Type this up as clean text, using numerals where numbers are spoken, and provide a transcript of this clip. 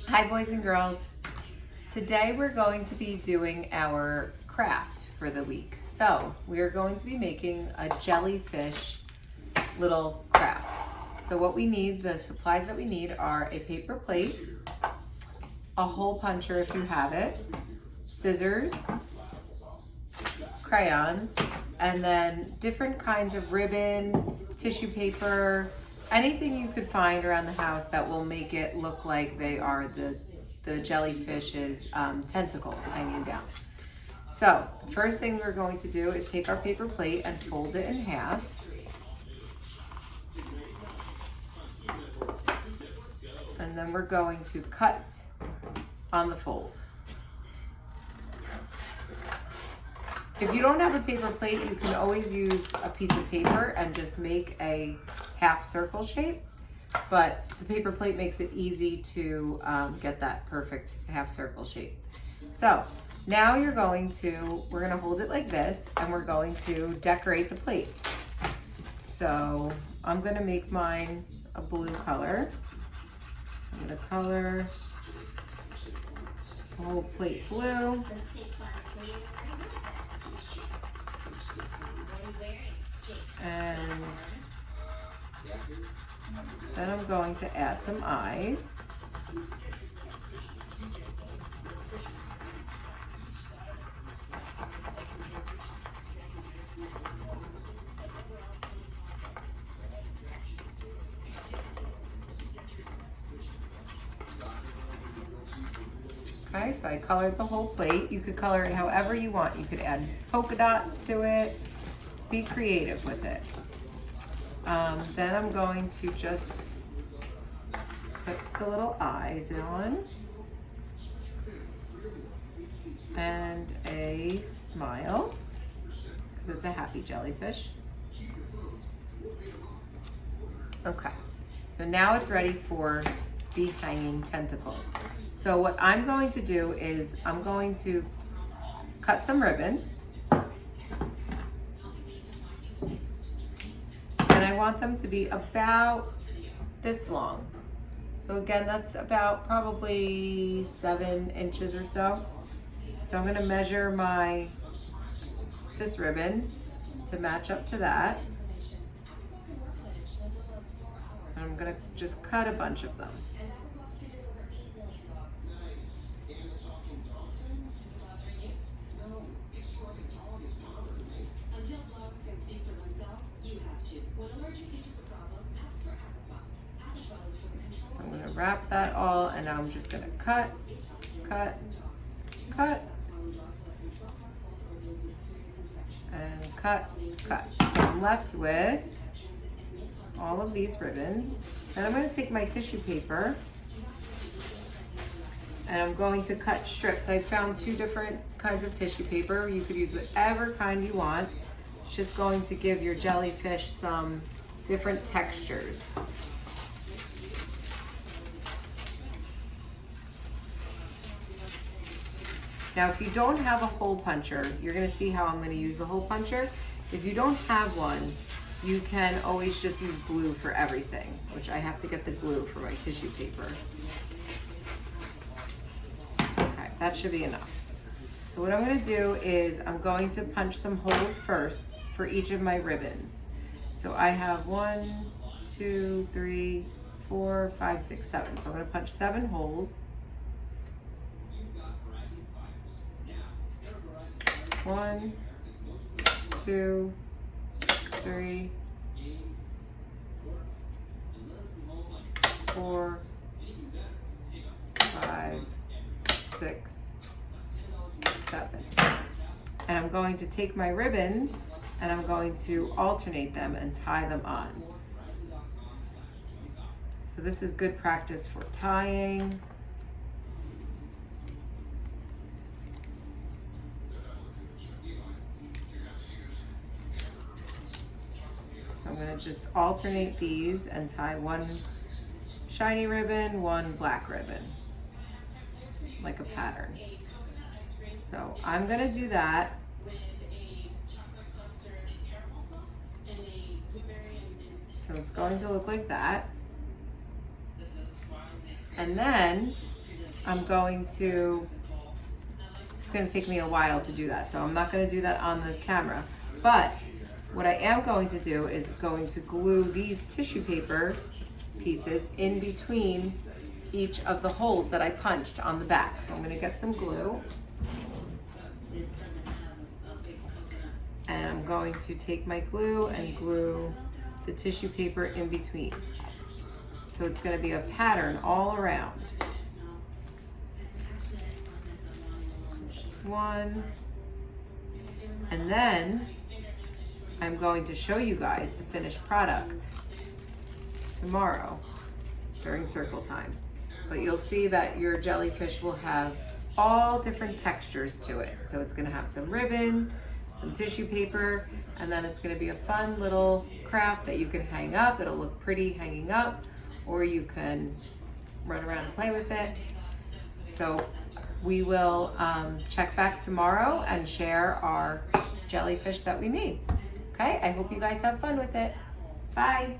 Hi boys and girls. Today we're going to be doing our craft for the week. So we are going to be making a jellyfish little craft. So what we need, the supplies that we need are a paper plate, a hole puncher if you have it, scissors, crayons, and then different kinds of ribbon, tissue paper, anything you could find around the house that will make it look like they are the jellyfish's tentacles hanging down. So the first thing we're going to do is take our paper plate and fold it in half. And then we're going to cut on the fold. If you don't have a paper plate, you can always use a piece of paper and just make a half circle shape. But the paper plate makes it easy to get that perfect half circle shape. So now we're going to hold it like this and we're going to decorate the plate. So I'm gonna make mine a blue color. So I'm gonna color the whole plate blue. And then I'm going to add some eyes. Okay, so I colored the whole plate. You could color it however you want. You could add polka dots to it. Be creative with it. Then I'm going to just put the little eyes on and a smile because it's a happy jellyfish. Okay, so now it's ready for the hanging tentacles. So what I'm going to do is I'm going to cut some ribbon. And I want them to be about this long. So again, that's about probably 7 inches or so. So I'm gonna measure this ribbon to match up to that. And I'm gonna just cut a bunch of them. So I'm gonna wrap that all, and now I'm just gonna cut, cut, cut, and cut, cut. So I'm left with all of these ribbons. Then I'm gonna take my tissue paper and I'm going to cut strips. I found 2 different kinds of tissue paper. You could use whatever kind you want. It's just going to give your jellyfish some different textures. Now, if you don't have a hole puncher, you're gonna see how I'm gonna use the hole puncher. If you don't have one, you can always just use glue for everything, which I have to get the glue for my tissue paper. Okay, that should be enough. So what I'm gonna do is I'm going to punch some holes first for each of my ribbons. So I have 1, 2, 3, 4, 5, 6, 7. So I'm gonna punch 7 holes. 1, 2, 3, 4, 5, 6, 7. And I'm going to take my ribbons and I'm going to alternate them and tie them on. So this is good practice for tying. So I'm going to just alternate these and tie one shiny ribbon, one black ribbon, like a pattern. So I'm going to do that. So it's going to look like that. And then I'm going to, it's going to take me a while to do that, so I'm not going to do that on the camera. But what I am going to do is going to glue these tissue paper pieces in between each of the holes that I punched on the back. So I'm going to get some glue. And I'm going to take my glue and glue the tissue paper in between. So it's going to be a pattern all around. One. And then I'm going to show you guys the finished product tomorrow during circle time. But you'll see that your jellyfish will have all different textures to it. So it's going to have some ribbon, some tissue paper, and then it's going to be a fun little craft that you can hang up. It'll look pretty hanging up, or you can run around and play with it. So we will check back tomorrow and share our jellyfish that we made. Okay, I hope you guys have fun with it. Bye.